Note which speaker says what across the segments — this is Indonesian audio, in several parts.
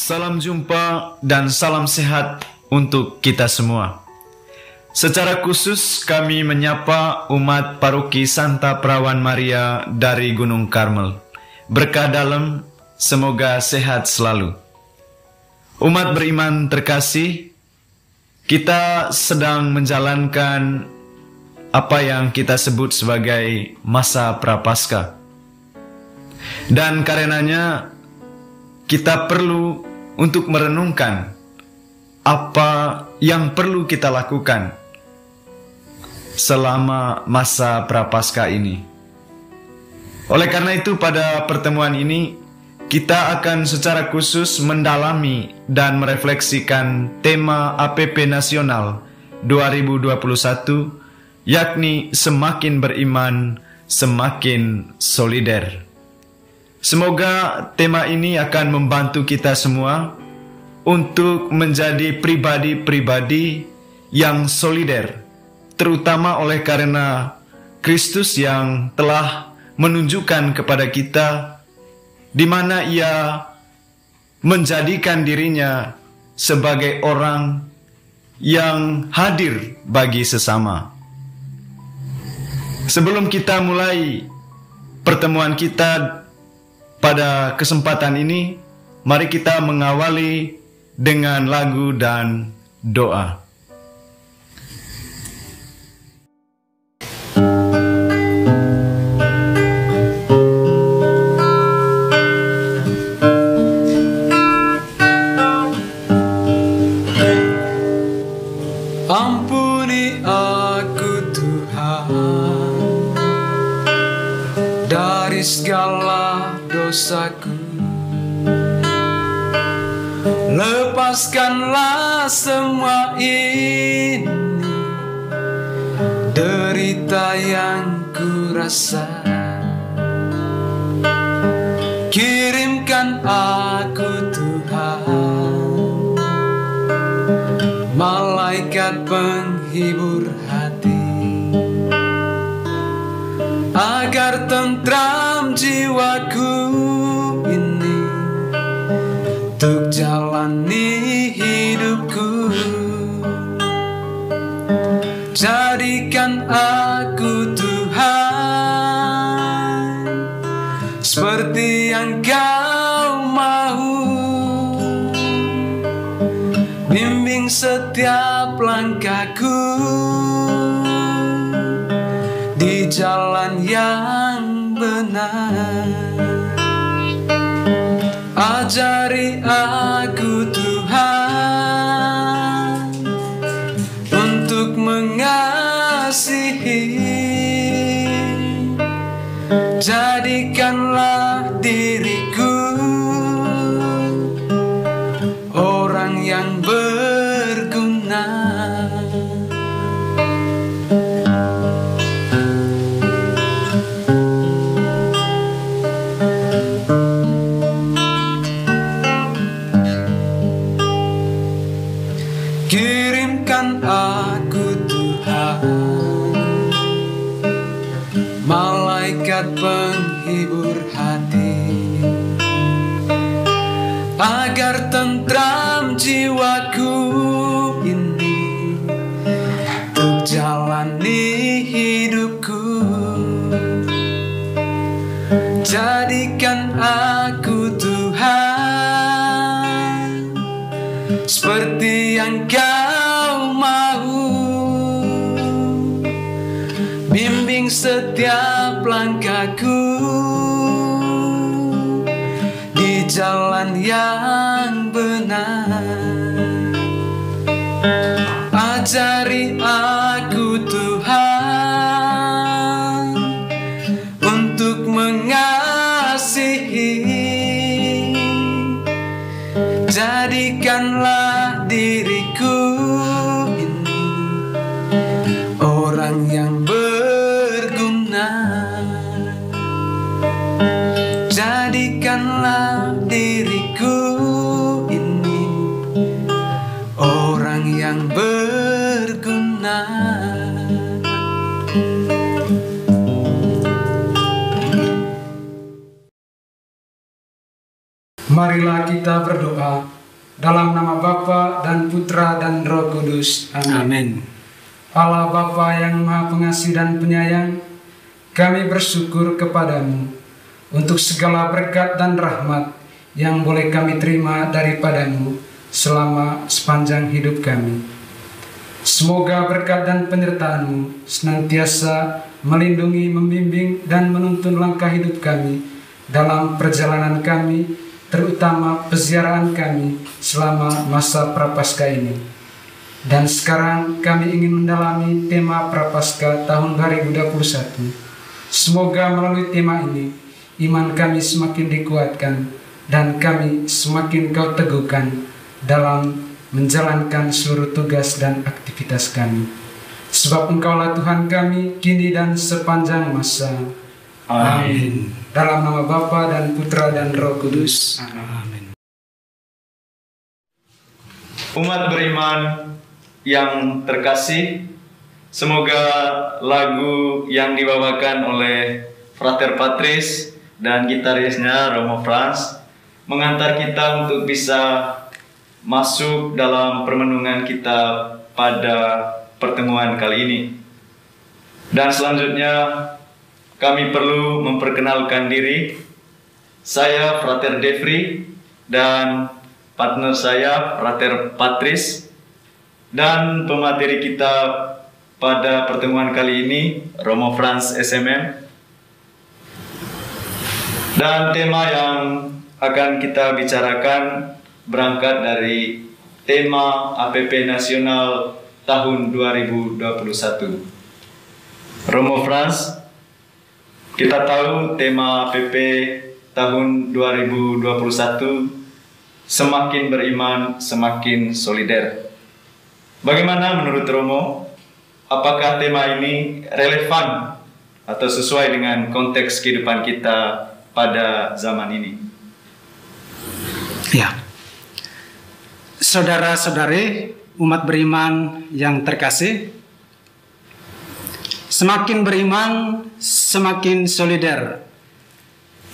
Speaker 1: Salam jumpa dan salam sehat untuk kita semua. Secara khusus kami menyapa umat Paroki Santa Perawan Maria dari Gunung Karmel. Berkah dalam, semoga sehat selalu. Umat beriman terkasih, kita sedang menjalankan apa yang kita sebut sebagai masa Prapaskah. Dan karenanya kita perlu untuk merenungkan apa yang perlu kita lakukan selama masa Prapaskah ini. Oleh karena itu pada pertemuan ini kita akan secara khusus mendalami dan merefleksikan tema APP Nasional 2021, yakni semakin beriman, semakin solider. Semoga tema ini akan membantu kita semua untuk menjadi pribadi-pribadi yang solider, terutama oleh karena Kristus yang telah menunjukkan kepada kita di mana Ia menjadikan dirinya sebagai orang yang hadir bagi sesama. Sebelum kita mulai pertemuan kita pada kesempatan ini, mari kita mengawali dengan lagu dan doa.
Speaker 2: Ampuni aku Tuhan dari segala dosaku, lepaskanlah semua ini, derita yang ku rasa. Kirimkan aku Tuhan, malaikat penghibur hati, agar tentram jiwaku ini untuk jalani hidupku. Jadikan aku Tuhan seperti yang Kau mau, bimbing setiap langkahku di jalan yang benar. Ajari aku Tuhan untuk mengasihi, jadikanlah diriku orang yang berguna. Kirimkan aku Tuhan, malaikat penghibur hati, agar tentram jiwaku ini untuk jalani hidupku. Jadikan aku Tuhan seperti yang Kau mau, bimbing setiap langkahku di jalan yang benar. Ajari aku Tuhan untuk mengasihi, jadikanlah diriku ini orang yang berguna. Jadikanlah diriku ini orang yang berguna.
Speaker 3: Marilah kita berdoa dalam nama Bapa dan Putra dan Roh Kudus. Amin. Allah Bapa yang Maha Pengasih dan Penyayang, kami bersyukur kepadamu untuk segala berkat dan rahmat yang boleh kami terima daripadamu selama sepanjang hidup kami. Semoga berkat dan penyertaan-Mu senantiasa melindungi, membimbing, dan menuntun langkah hidup kami dalam perjalanan kami, terutama peziarahan kami selama masa Prapaskah ini. Dan sekarang kami ingin mendalami tema Prapaskah tahun 2021. Semoga melalui tema ini, iman kami semakin dikuatkan dan kami semakin Kau teguhkan dalam menjalankan seluruh tugas dan aktivitas kami. Sebab Engkaulah Tuhan kami, kini dan sepanjang masa. Amin. Dalam nama Bapa dan Putra dan Roh Kudus. Amin.
Speaker 1: Umat beriman yang terkasih, semoga lagu yang dibawakan oleh Frater Patrice dan gitarisnya Romo Franz mengantar kita untuk bisa masuk dalam permenungan kita pada pertemuan kali ini. Dan selanjutnya kami perlu memperkenalkan diri. Saya Frater Devri dan partner saya Frater Patrice, dan pemateri kita pada pertemuan kali ini Romo Franz SMM. Dan tema yang akan kita bicarakan berangkat dari tema APP Nasional tahun 2021. Romo Franz, kita tahu tema APP tahun 2021 semakin beriman, semakin solider. Bagaimana menurut Romo? Apakah tema ini relevan atau sesuai dengan konteks kehidupan kita pada zaman ini?
Speaker 4: Ya. Saudara-saudari umat beriman yang terkasih, semakin beriman, semakin solider.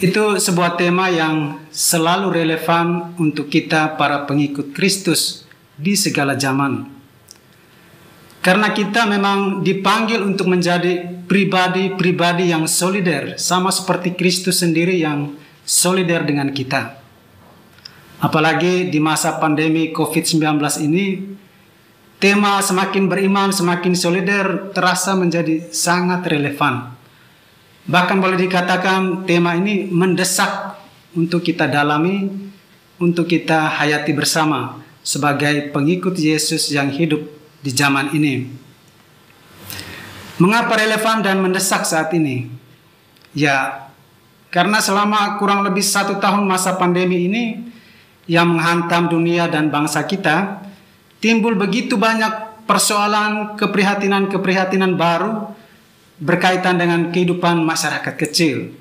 Speaker 4: Itu sebuah tema yang selalu relevan untuk kita para pengikut Kristus di segala zaman. Karena kita memang dipanggil untuk menjadi pribadi-pribadi yang solider, sama seperti Kristus sendiri yang solider dengan kita. Apalagi di masa pandemi COVID-19 ini, tema semakin beriman, semakin solider terasa menjadi sangat relevan. Bahkan boleh dikatakan tema ini mendesak untuk kita dalami, untuk kita hayati bersama sebagai pengikut Yesus yang hidup di zaman ini. Mengapa relevan dan mendesak saat ini? Ya, karena selama kurang lebih 1 tahun masa pandemi ini yang menghantam dunia dan bangsa kita, timbul begitu banyak persoalan, keprihatinan-keprihatinan baru berkaitan dengan kehidupan masyarakat kecil,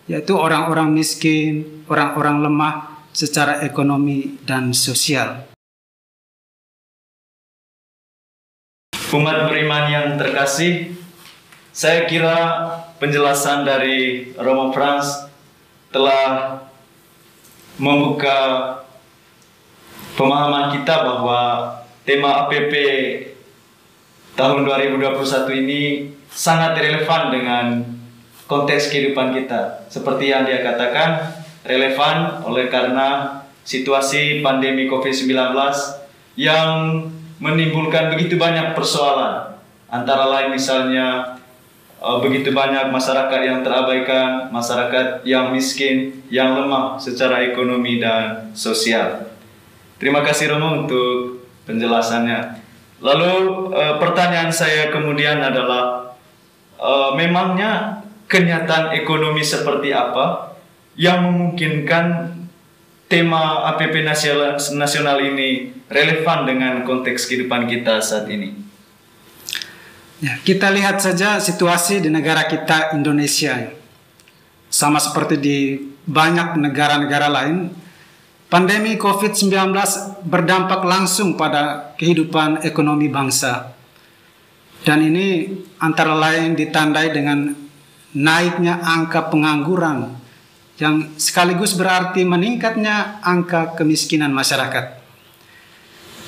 Speaker 4: yaitu orang-orang miskin, orang-orang lemah secara ekonomi dan sosial.
Speaker 1: Umat beriman yang terkasih, saya kira penjelasan dari Romo Franz telah membuka pemahaman kita bahwa tema APP tahun 2021 ini sangat relevan dengan konteks kehidupan kita. Seperti yang dia katakan, relevan oleh karena situasi pandemi COVID-19 yang menimbulkan begitu banyak persoalan. Antara lain misalnya begitu banyak masyarakat yang terabaikan, masyarakat yang miskin, yang lemah secara ekonomi dan sosial. Terima kasih Romo untuk penjelasannya. Lalu pertanyaan saya kemudian adalah, memangnya kenyataan ekonomi seperti apa yang memungkinkan tema APP nasional ini relevan dengan konteks kehidupan kita saat ini?
Speaker 4: Ya, kita lihat saja situasi di negara kita Indonesia. Sama seperti di banyak negara-negara lain, pandemi COVID-19 berdampak langsung pada kehidupan ekonomi bangsa. Dan ini antara lain ditandai dengan naiknya angka pengangguran, yang sekaligus berarti meningkatnya angka kemiskinan masyarakat.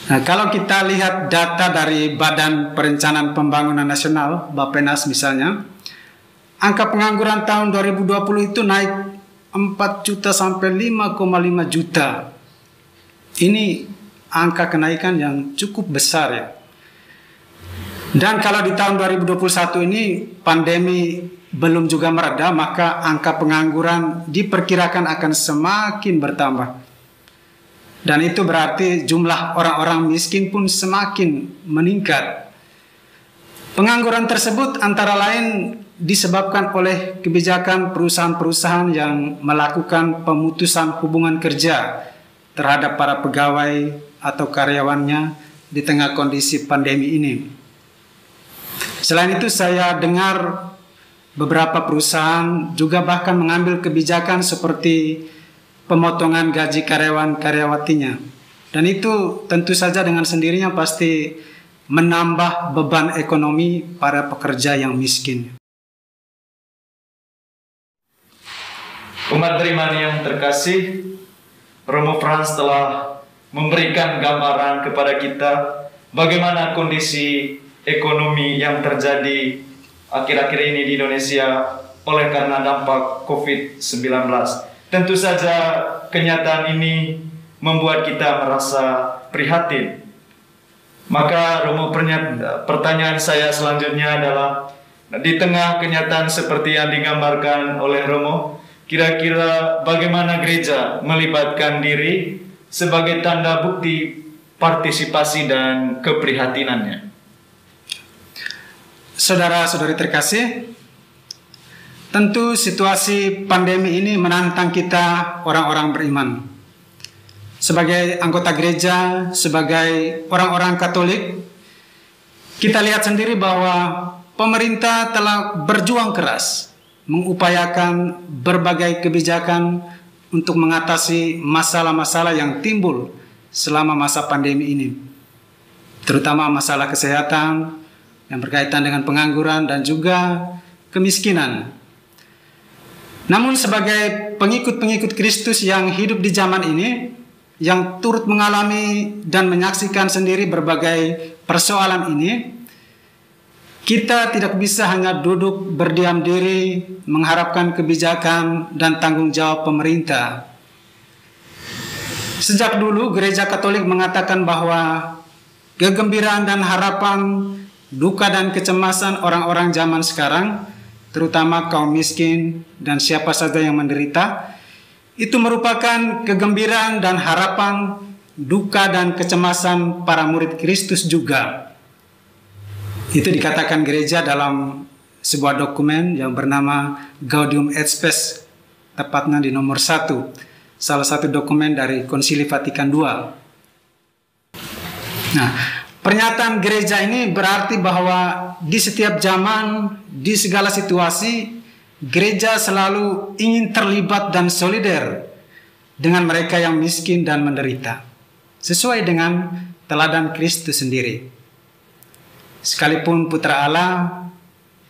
Speaker 4: Nah, kalau kita lihat data dari Badan Perencanaan Pembangunan Nasional, Bappenas misalnya, angka pengangguran tahun 2020 itu naik 4 juta sampai 5,5 juta. Ini angka kenaikan yang cukup besar ya. Dan kalau di tahun 2021 ini pandemi belum juga mereda, maka angka pengangguran diperkirakan akan semakin bertambah. Dan itu berarti jumlah orang-orang miskin pun semakin meningkat. Pengangguran tersebut antara lain disebabkan oleh kebijakan perusahaan-perusahaan yang melakukan pemutusan hubungan kerja terhadap para pegawai atau karyawannya di tengah kondisi pandemi ini. Selain itu, saya dengar beberapa perusahaan juga bahkan mengambil kebijakan seperti pemotongan gaji karyawan-karyawatinya. Dan itu tentu saja dengan sendirinya pasti menambah beban ekonomi para pekerja yang miskin.
Speaker 1: Umat beriman yang terkasih, Romo Frans telah memberikan gambaran kepada kita bagaimana kondisi ekonomi yang terjadi akhir-akhir ini di Indonesia oleh karena dampak COVID-19. Tentu saja kenyataan ini membuat kita merasa prihatin. Maka Romo, pertanyaan saya selanjutnya adalah, di tengah kenyataan seperti yang digambarkan oleh Romo, kira-kira bagaimana gereja melibatkan diri sebagai tanda bukti partisipasi dan keprihatinannya?
Speaker 4: Saudara-saudari terkasih, tentu situasi pandemi ini menantang kita orang-orang beriman. Sebagai anggota gereja, sebagai orang-orang Katolik, kita lihat sendiri bahwa pemerintah telah berjuang keras mengupayakan berbagai kebijakan untuk mengatasi masalah-masalah yang timbul selama masa pandemi ini, terutama masalah kesehatan yang berkaitan dengan pengangguran dan juga kemiskinan. Namun sebagai pengikut-pengikut Kristus yang hidup di zaman ini, yang turut mengalami dan menyaksikan sendiri berbagai persoalan ini, kita tidak bisa hanya duduk berdiam diri mengharapkan kebijakan dan tanggung jawab pemerintah. Sejak dulu Gereja Katolik mengatakan bahwa kegembiraan dan harapan, duka dan kecemasan orang-orang zaman sekarang, terutama kaum miskin dan siapa saja yang menderita, itu merupakan kegembiraan dan harapan, duka dan kecemasan para murid Kristus juga. Itu dikatakan gereja dalam sebuah dokumen yang bernama Gaudium et Spes, tepatnya di nomor 1, salah satu dokumen dari Konsili Vatikan II. Nah, pernyataan gereja ini berarti bahwa di setiap zaman, di segala situasi, gereja selalu ingin terlibat dan solider dengan mereka yang miskin dan menderita, sesuai dengan teladan Kristus sendiri. Sekalipun Putra Allah,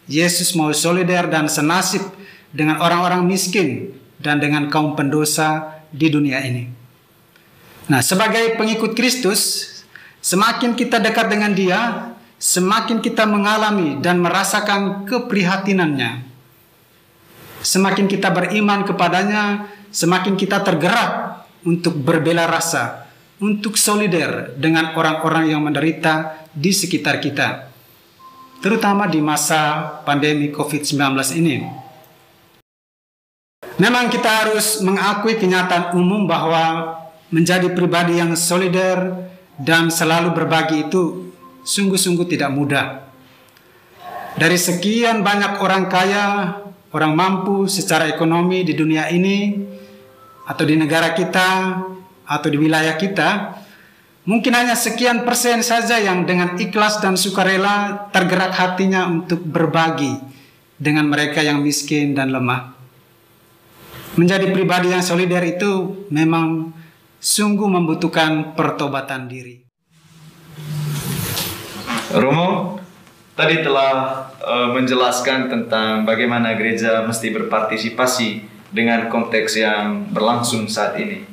Speaker 4: Yesus mau solider dan senasib dengan orang-orang miskin dan dengan kaum pendosa di dunia ini. Nah, sebagai pengikut Kristus, semakin kita dekat dengan Dia, semakin kita mengalami dan merasakan keprihatinannya. Semakin kita beriman kepadanya, semakin kita tergerak untuk berbela rasa, untuk solider dengan orang-orang yang menderita di sekitar kita, terutama di masa pandemi COVID-19 ini. Memang kita harus mengakui kenyataan umum bahwa menjadi pribadi yang solider dan selalu berbagi itu sungguh-sungguh tidak mudah. Dari sekian banyak orang kaya, orang mampu secara ekonomi di dunia ini, atau di negara kita, atau di wilayah kita, mungkin hanya sekian persen saja yang dengan ikhlas dan sukarela tergerak hatinya untuk berbagi dengan mereka yang miskin dan lemah. Menjadi pribadi yang solider itu memang sungguh membutuhkan pertobatan diri.
Speaker 1: Romo tadi telah menjelaskan tentang bagaimana gereja mesti berpartisipasi dengan konteks yang berlangsung saat ini.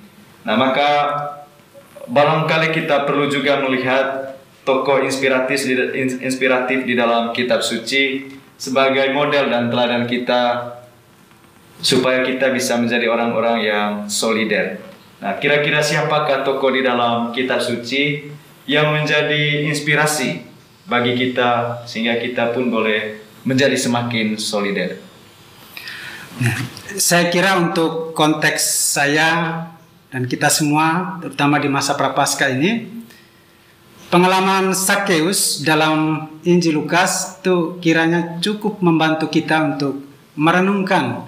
Speaker 1: Nah, maka barangkali kita perlu juga melihat tokoh inspiratif di dalam kitab suci sebagai model dan teladan kita supaya kita bisa menjadi orang-orang yang solider. Nah, kira-kira siapakah tokoh di dalam kitab suci yang menjadi inspirasi bagi kita sehingga kita pun boleh menjadi semakin solider?
Speaker 4: Saya kira untuk konteks saya dan kita semua, terutama di masa Prapaskah ini, pengalaman Sakeus dalam Injil Lukas itu kiranya cukup membantu kita untuk merenungkan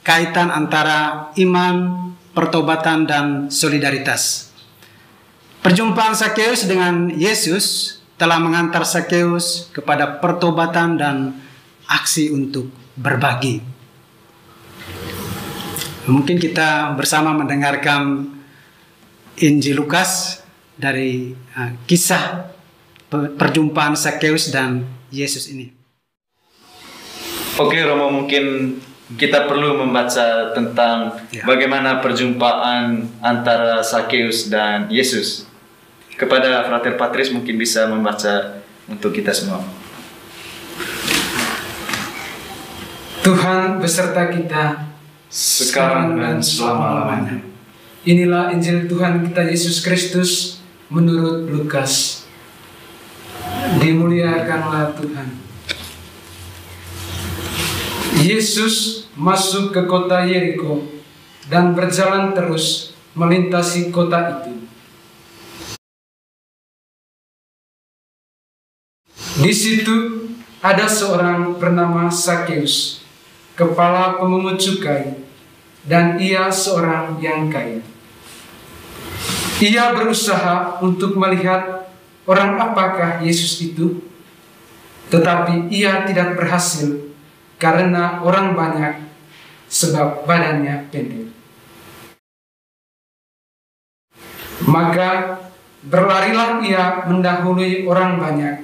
Speaker 4: kaitan antara iman, pertobatan, dan solidaritas. Perjumpaan Sakeus dengan Yesus telah mengantar Sakeus kepada pertobatan dan aksi untuk berbagi. Mungkin kita bersama mendengarkan Injil Lukas dari kisah perjumpaan Sakeus dan Yesus ini.
Speaker 1: Oke, Romo, mungkin kita perlu membaca tentang bagaimana perjumpaan antara Sakeus dan Yesus. Kepada Frater Patris mungkin bisa membaca untuk kita semua.
Speaker 3: Tuhan beserta kita
Speaker 1: sekarang dan selama-lamanya.
Speaker 3: Inilah Injil Tuhan kita Yesus Kristus menurut Lukas. Dimuliakanlah Tuhan. Yesus masuk ke kota Yeriko dan berjalan terus melintasi kota itu. Di situ ada seorang bernama Sakeus, kepala pemungut cukai, dan ia seorang yang kaya. Ia berusaha untuk melihat orang apakah Yesus itu, tetapi ia tidak berhasil karena orang banyak, sebab badannya pendek. Maka berlarilah ia mendahului orang banyak,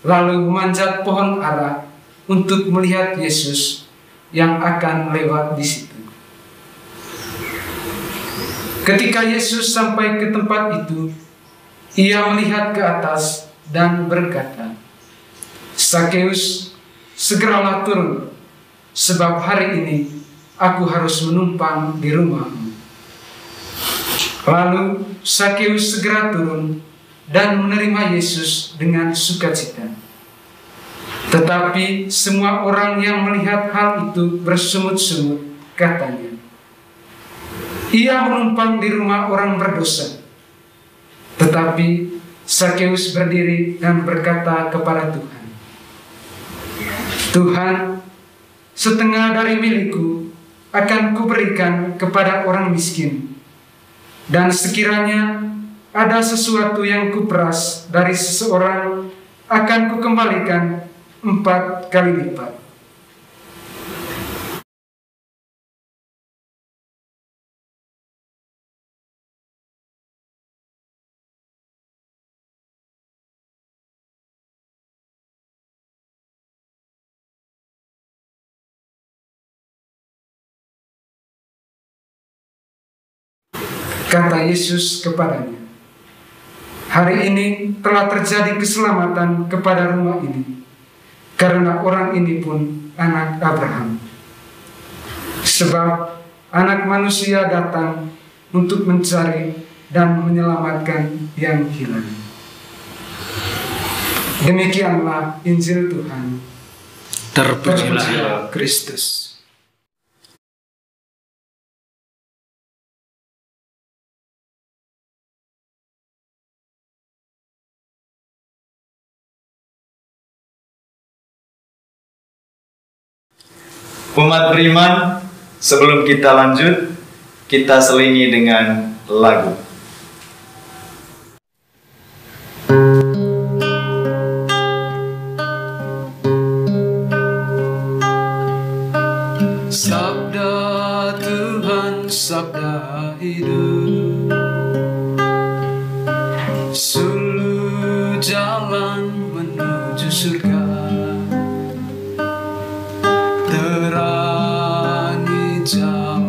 Speaker 3: lalu memanjat pohon ara untuk melihat Yesus yang akan lewat di situ. Ketika Yesus sampai ke tempat itu, ia melihat ke atas dan berkata, "Sakeus, segeralah turun, sebab hari ini aku harus menumpang di rumahmu." Lalu Sakeus segera turun dan menerima Yesus dengan sukacita. Tetapi semua orang yang melihat hal itu bersungut-sungut, katanya, "Ia menumpang di rumah orang berdosa." Tetapi Sakeus berdiri dan berkata kepada Tuhan, "Tuhan, setengah dari milikku akan kuberikan kepada orang miskin. Dan sekiranya ada sesuatu yang kuperas dari seseorang, akan kukembalikan 4 kali lipat." Kata Yesus kepadanya, "Hari ini telah terjadi keselamatan kepada rumah ini, karena orang ini pun anak Abraham. Sebab Anak Manusia datang untuk mencari dan menyelamatkan yang hilang." Demikianlah Injil Tuhan.
Speaker 4: Terpujilah Kristus.
Speaker 1: Umat beriman, sebelum kita lanjut, kita selingi dengan lagu.
Speaker 2: Sabda Tuhan, sabda hidup, suluh jalan menuju surga. Terangi jalan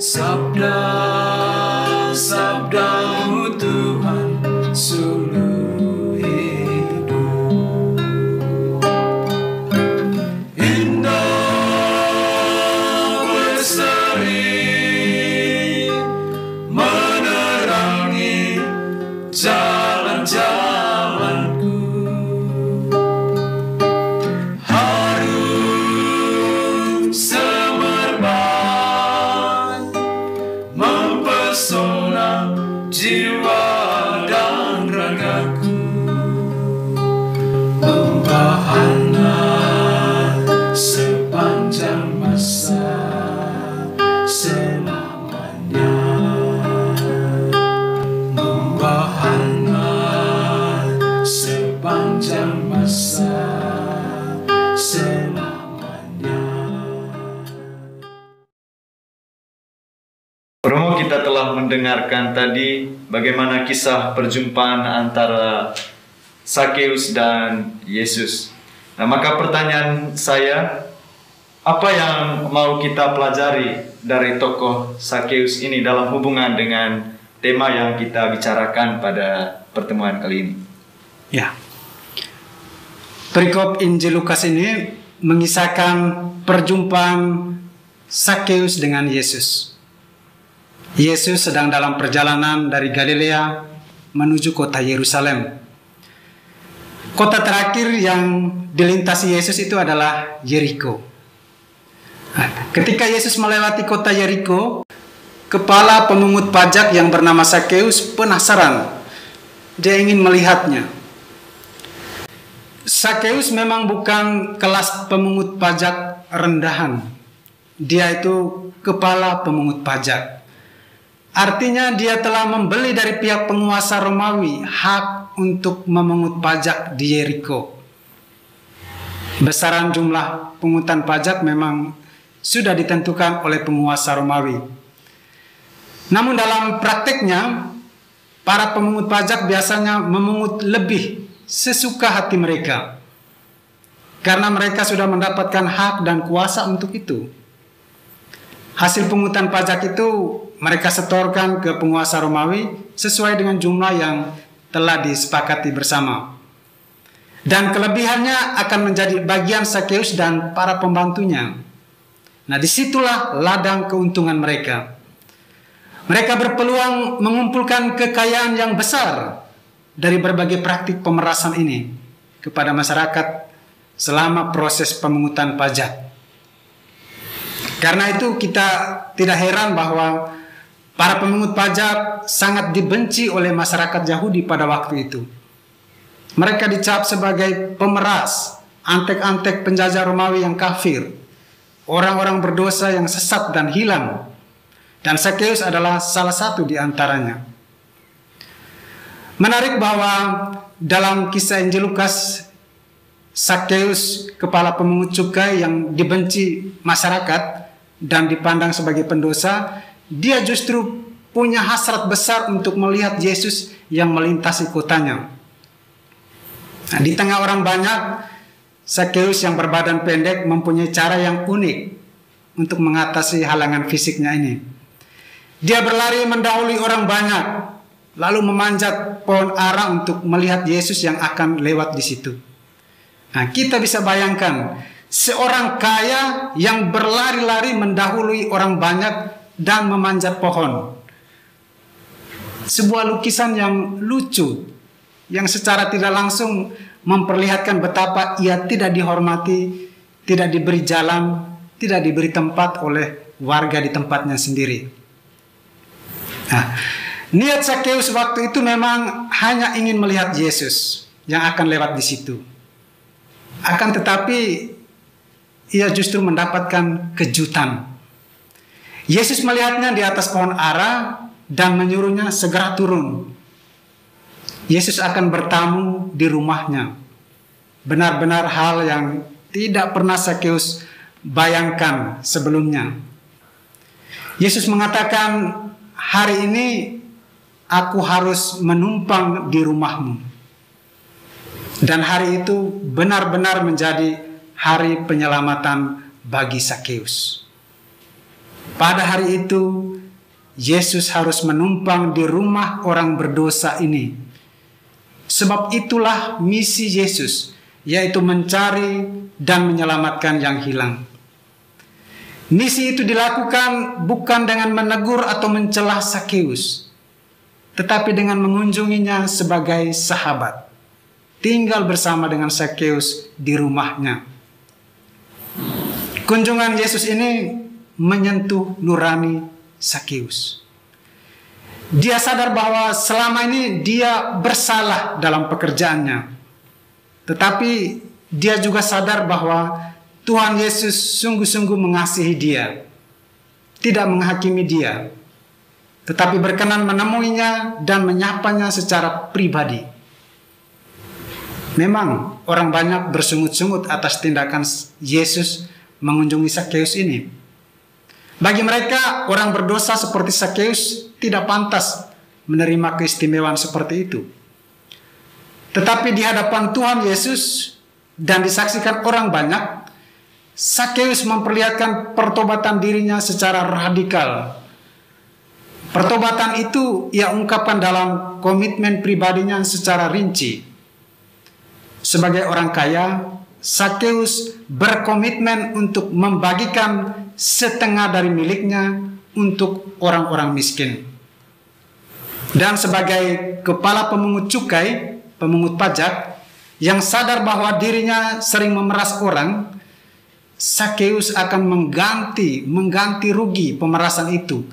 Speaker 2: Sabda-sabdamu Tuhan suluh hidup. Indah berseri menerangi jalan-jalanku. Harum semerbak mempesona jiwa dan ragaku. Membahana sepanjang masa selamanya. Membahana sepanjang masa selamanya.
Speaker 1: Romo, kita telah mendengarkan tadi bagaimana kisah perjumpaan antara Sakeus dan Yesus. Nah, maka pertanyaan saya, apa yang mau kita pelajari dari tokoh Sakeus ini dalam hubungan dengan tema yang kita bicarakan pada pertemuan kali ini?
Speaker 4: Ya. Perikop Injil Lukas ini mengisahkan perjumpaan Sakeus dengan Yesus. Yesus sedang dalam perjalanan dari Galilea menuju kota Yerusalem. Kota terakhir yang dilintasi Yesus itu adalah Yeriko. Ketika Yesus melewati kota Yeriko, kepala pemungut pajak yang bernama Sakeus penasaran. Dia ingin melihatnya. Sakeus memang bukan kelas pemungut pajak rendahan. Dia itu kepala pemungut pajak. Artinya dia telah membeli dari pihak penguasa Romawi hak untuk memungut pajak di Yeriko. Besaran jumlah pungutan pajak memang sudah ditentukan oleh penguasa Romawi. Namun dalam prakteknya, para pemungut pajak biasanya memungut lebih sesuka hati mereka, karena mereka sudah mendapatkan hak dan kuasa untuk itu. Hasil pungutan pajak itu mereka setorkan ke penguasa Romawi sesuai dengan jumlah yang telah disepakati bersama. Dan kelebihannya akan menjadi bagian Sakeus dan para pembantunya. Nah, disitulah ladang keuntungan mereka. Mereka berpeluang mengumpulkan kekayaan yang besar dari berbagai praktik pemerasan ini kepada masyarakat selama proses pemungutan pajak. Karena itu kita tidak heran bahwa para pemungut pajak sangat dibenci oleh masyarakat Yahudi pada waktu itu. Mereka dicap sebagai pemeras, antek-antek penjajah Romawi yang kafir, orang-orang berdosa yang sesat dan hilang. Dan Sakeus adalah salah satu di antaranya. Menarik bahwa dalam kisah Injil Lukas, Sakeus, kepala pemungut cukai yang dibenci masyarakat dan dipandang sebagai pendosa, dia justru punya hasrat besar untuk melihat Yesus yang melintasi kotanya. Nah, di tengah orang banyak, Sakeus yang berbadan pendek mempunyai cara yang unik untuk mengatasi halangan fisiknya ini. Dia berlari mendahului orang banyak, lalu memanjat pohon ara untuk melihat Yesus yang akan lewat di situ. Nah, kita bisa bayangkan seorang kaya yang berlari-lari mendahului orang banyak dan memanjat pohon. Sebuah lukisan yang lucu, yang secara tidak langsung memperlihatkan betapa ia tidak dihormati, tidak diberi jalan, tidak diberi tempat oleh warga di tempatnya sendiri. Nah, niat Sakeus waktu itu memang hanya ingin melihat Yesus yang akan lewat di situ. Akan tetapi ia justru mendapatkan kejutan. Yesus melihatnya di atas pohon ara dan menyuruhnya segera turun. Yesus akan bertamu di rumahnya. Benar-benar hal yang tidak pernah Sakeus bayangkan sebelumnya. Yesus mengatakan, "Hari ini aku harus menumpang di rumahmu." Dan hari itu benar-benar menjadi hari penyelamatan bagi Sakeus. Pada hari itu Yesus harus menumpang di rumah orang berdosa ini. Sebab itulah misi Yesus, yaitu mencari dan menyelamatkan yang hilang. Misi itu dilakukan bukan dengan menegur atau mencela Sakeus, tetapi dengan mengunjunginya sebagai sahabat, tinggal bersama dengan Sakeus di rumahnya. Kunjungan Yesus ini menyentuh nurani Sakeus. Dia sadar bahwa selama ini dia bersalah dalam pekerjaannya, tetapi dia juga sadar bahwa Tuhan Yesus sungguh-sungguh mengasihi dia, tidak menghakimi dia, tetapi berkenan menemuinya dan menyapanya secara pribadi. Memang orang banyak bersungut-sungut atas tindakan Yesus mengunjungi Sakeus ini. Bagi mereka, orang berdosa seperti Sakeus tidak pantas menerima keistimewaan seperti itu. Tetapi di hadapan Tuhan Yesus dan disaksikan orang banyak, Sakeus memperlihatkan pertobatan dirinya secara radikal. Pertobatan itu ia ungkapkan dalam komitmen pribadinya secara rinci. Sebagai orang kaya, Sakeus berkomitmen untuk membagikan setengah dari miliknya untuk orang-orang miskin. Dan sebagai kepala pemungut cukai, pemungut pajak, yang sadar bahwa dirinya sering memeras orang, Sakeus akan mengganti rugi pemerasan itu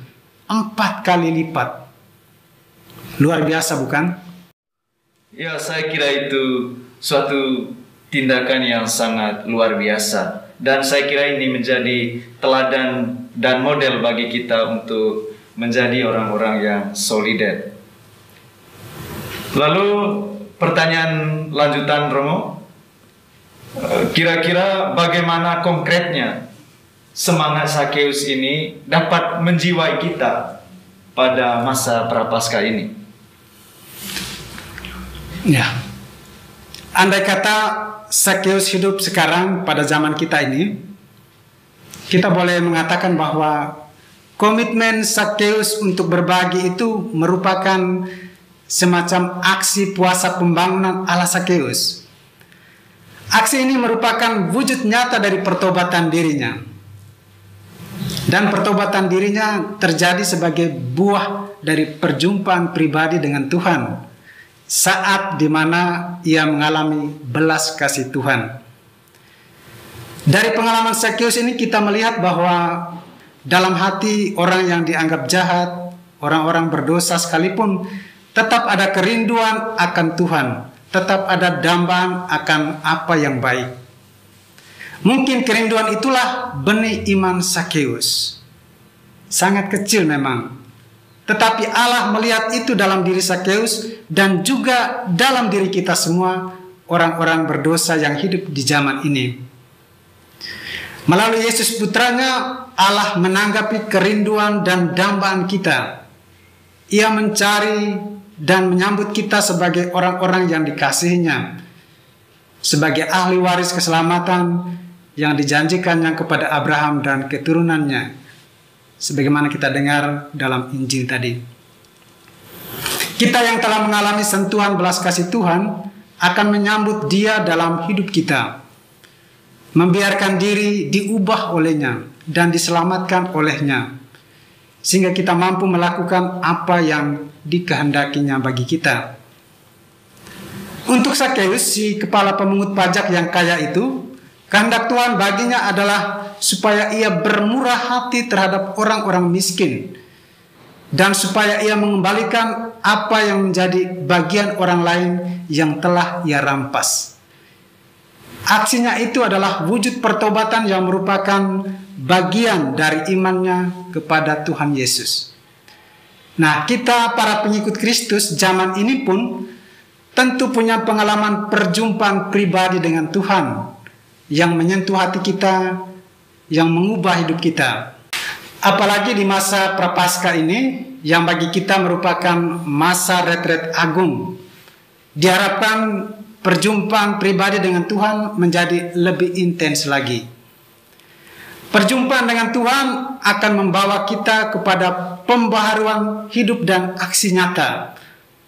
Speaker 4: 4 kali lipat. Luar biasa, bukan?
Speaker 1: Ya, saya kira itu suatu tindakan yang sangat luar biasa. Dan saya kira ini menjadi teladan dan model bagi kita untuk menjadi orang-orang yang solider. Lalu pertanyaan lanjutan, Romo. Kira-kira bagaimana konkretnya semangat Sakeus ini dapat menjiwai kita pada masa Prapaskah ini?
Speaker 4: Ya, andai kata Sakeus hidup sekarang pada zaman kita ini, kita boleh mengatakan bahwa komitmen Sakeus untuk berbagi itu merupakan semacam aksi puasa pembangunan ala Sakeus. Aksi ini merupakan wujud nyata dari pertobatan dirinya. Dan pertobatan dirinya terjadi sebagai buah dari perjumpaan pribadi dengan Tuhan, saat dimana ia mengalami belas kasih Tuhan. Dari pengalaman Sakeus ini kita melihat bahwa dalam hati orang yang dianggap jahat, orang-orang berdosa sekalipun, tetap ada kerinduan akan Tuhan, tetap ada dambaan akan apa yang baik. Mungkin kerinduan itulah benih iman Sakeus. Sangat kecil memang, tetapi Allah melihat itu dalam diri Sakeus dan juga dalam diri kita semua, orang-orang berdosa yang hidup di zaman ini. Melalui Yesus Putranya, Allah menanggapi kerinduan dan dambaan kita. Ia mencari dan menyambut kita sebagai orang-orang yang dikasihinya, sebagai ahli waris keselamatan yang dijanjikannya kepada Abraham dan keturunannya, sebagaimana kita dengar dalam Injil tadi. Kita yang telah mengalami sentuhan belas kasih Tuhan akan menyambut Dia dalam hidup kita, membiarkan diri diubah olehnya dan diselamatkan olehnya, sehingga kita mampu melakukan apa yang dikehendakinya bagi kita. Untuk Sakeus, si kepala pemungut pajak yang kaya itu, kehendak Tuhan baginya adalah supaya ia bermurah hati terhadap orang-orang miskin, dan supaya ia mengembalikan apa yang menjadi bagian orang lain yang telah ia rampas. Aksinya itu adalah wujud pertobatan yang merupakan bagian dari imannya kepada Tuhan Yesus. Nah, kita para pengikut Kristus zaman ini pun tentu punya pengalaman perjumpaan pribadi dengan Tuhan yang menyentuh hati kita, yang mengubah hidup kita. Apalagi di masa Prapaskah ini, yang bagi kita merupakan masa retret agung. Diharapkan perjumpaan pribadi dengan Tuhan menjadi lebih intens lagi. Perjumpaan dengan Tuhan akan membawa kita kepada pembaharuan hidup dan aksi nyata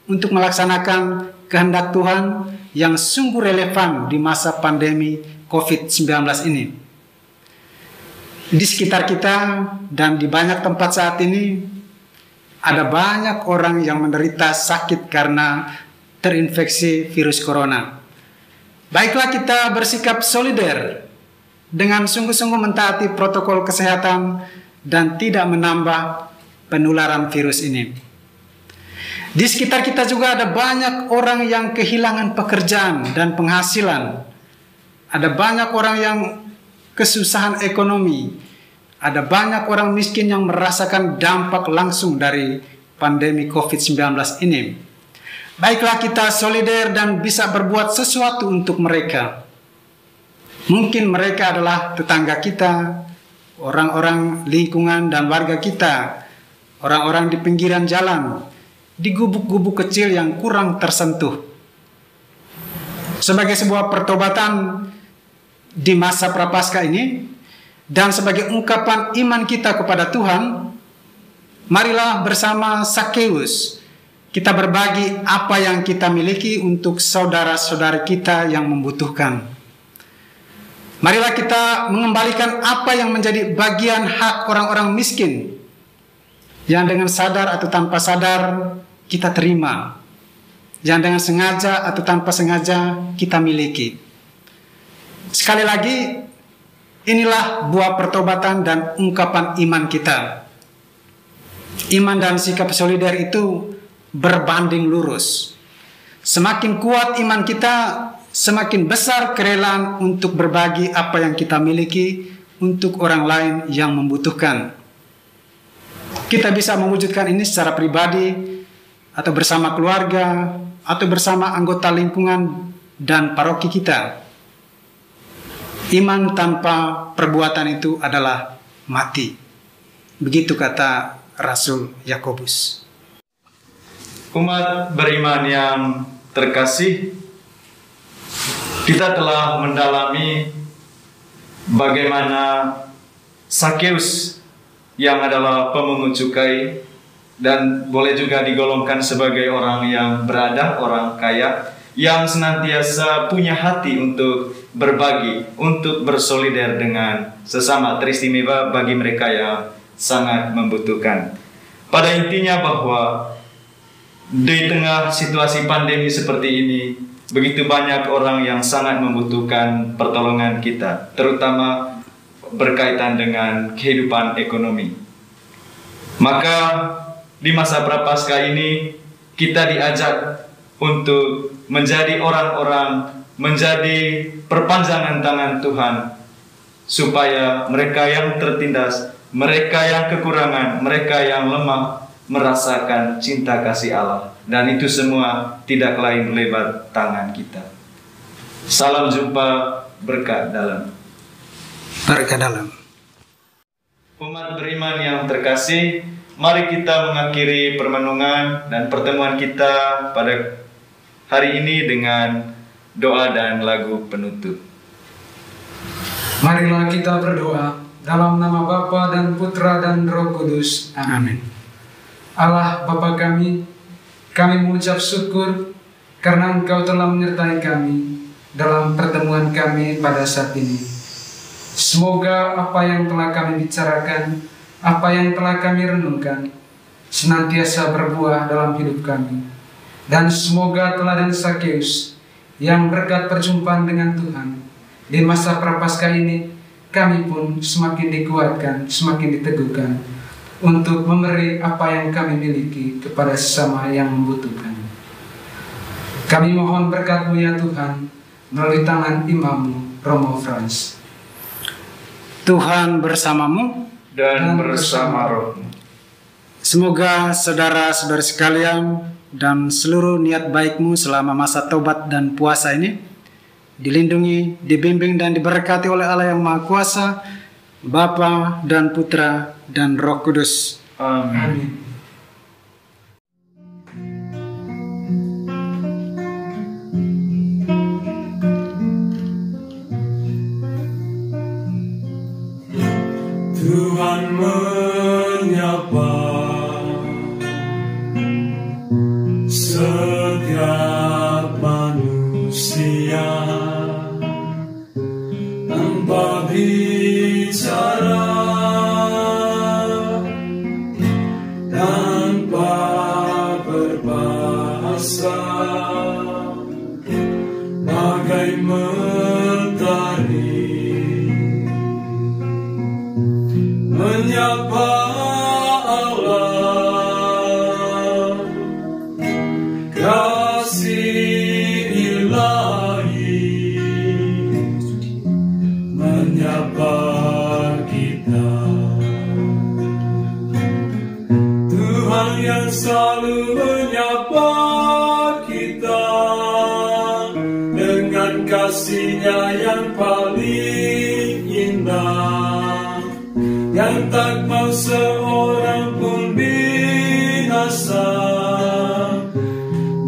Speaker 4: untuk melaksanakan kehendak Tuhan yang sungguh relevan di masa pandemi COVID-19 ini. Di sekitar kita dan di banyak tempat saat ini, ada banyak orang yang menderita sakit karena terinfeksi virus corona. Baiklah kita bersikap solider dengan sungguh-sungguh mentaati protokol kesehatan dan tidak menambah penularan virus ini. Di sekitar kita juga ada banyak orang yang kehilangan pekerjaan dan penghasilan. Ada banyak orang yang kesusahan ekonomi. Ada banyak orang miskin yang merasakan dampak langsung dari pandemi COVID-19 ini. Baiklah kita solider dan bisa berbuat sesuatu untuk mereka. Mungkin mereka adalah tetangga kita, orang-orang lingkungan dan warga kita, orang-orang di pinggiran jalan, di gubuk-gubuk kecil yang kurang tersentuh. Sebagai sebuah pertobatan di masa prapaskah ini, dan sebagai ungkapan iman kita kepada Tuhan, marilah bersama Sakeus kita berbagi apa yang kita miliki untuk saudara-saudari kita yang membutuhkan. Marilah kita mengembalikan apa yang menjadi bagian hak orang-orang miskin yang dengan sadar atau tanpa sadar kita terima, yang dengan sengaja atau tanpa sengaja kita miliki. Sekali lagi, inilah buah pertobatan dan ungkapan iman kita. Iman dan sikap solider itu berbanding lurus. Semakin kuat iman kita, semakin besar kerelaan untuk berbagi apa yang kita miliki untuk orang lain yang membutuhkan. Kita bisa mewujudkan ini secara pribadi, atau bersama keluarga, atau bersama anggota lingkungan dan paroki kita. Iman tanpa perbuatan itu adalah mati. Begitu kata Rasul Yakobus.
Speaker 1: Umat beriman yang terkasih, kita telah mendalami bagaimana Sakeus yang adalah pemungut cukai dan boleh juga digolongkan sebagai orang yang berada, orang kaya, yang senantiasa punya hati untuk berbagi, untuk bersolider dengan sesama, teristimewa bagi mereka yang sangat membutuhkan. Pada intinya bahwa di tengah situasi pandemi seperti ini, begitu banyak orang yang sangat membutuhkan pertolongan kita, terutama berkaitan dengan kehidupan ekonomi. Maka di masa prapaskah ini kita diajak untuk menjadi orang-orang, menjadi perpanjangan tangan Tuhan, supaya mereka yang tertindas, mereka yang kekurangan, mereka yang lemah merasakan cinta kasih Allah. Dan itu semua tidak lain lewat tangan kita. Salam jumpa, berkat dalam.
Speaker 4: Berkat dalam.
Speaker 1: Umat beriman yang terkasih, mari kita mengakhiri permenungan dan pertemuan kita pada hari ini dengan doa dan lagu penutup.
Speaker 3: Marilah kita berdoa dalam nama Bapa dan Putra dan Roh Kudus. Amin. Allah Bapa kami mengucap syukur karena Engkau telah menyertai kami dalam pertemuan kami pada saat ini. Semoga apa yang telah kami bicarakan, apa yang telah kami renungkan, senantiasa berbuah dalam hidup kami. Dan semoga teladan Sakeus yang berkat perjumpaan dengan Tuhan di masa prapaskah ini, kami pun semakin dikuatkan, semakin diteguhkan untuk memberi apa yang kami miliki kepada sesama yang membutuhkan. Kami mohon berkat-Mu ya Tuhan melalui tangan Imam-Mu Romo Frans.
Speaker 4: Tuhan bersamamu
Speaker 1: Dan bersama roh-Mu.
Speaker 4: Semoga saudara-saudari sekalian dan seluruh niat baikmu selama masa taubat dan puasa ini dilindungi, dibimbing dan diberkati oleh Allah yang Maha Kuasa, Bapa dan Putra dan Roh Kudus.
Speaker 1: Amin.
Speaker 2: Allah, kasih ilahi menyapa kita. Tuhan yang selalu menyapa kita dengan kasih-Nya yang paling indah, yang tak mau seorang pun binasa,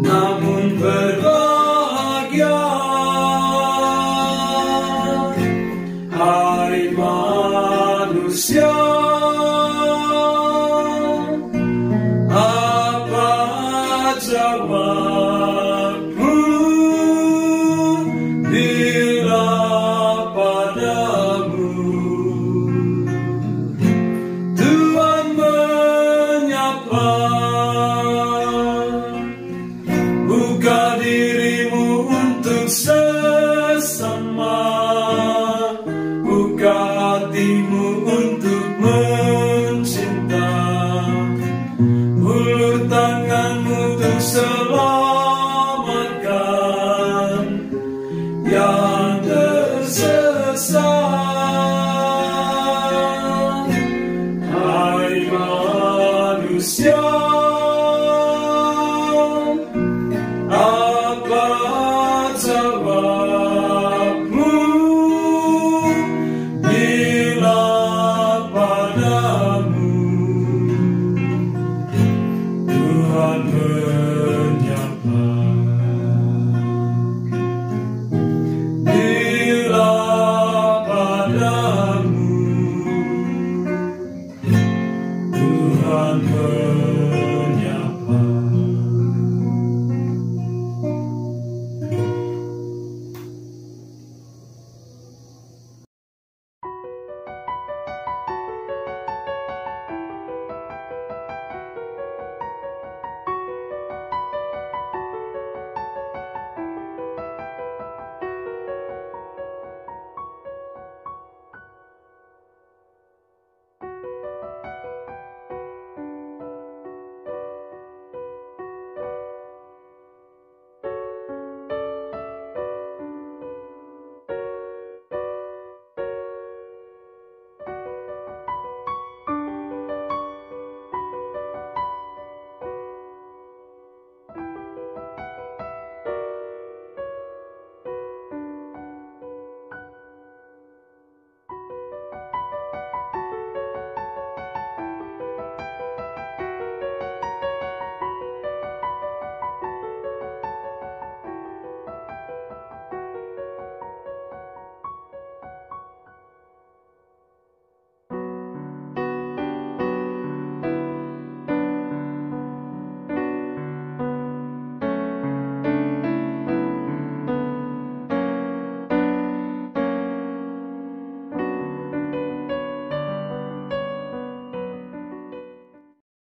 Speaker 2: namun berbahagia. Hai manusia, apa jawabmu bila padamu Tuhan menyapa? Buka dirimu untuk sesama, buka hatimu untuk mencinta, ulur tanganmu untuk selamatkan yang tersesat. Hai manusia, apa jawabmu bila padamu Tuhan menyapa? Bila padamu Tuhan menyapa.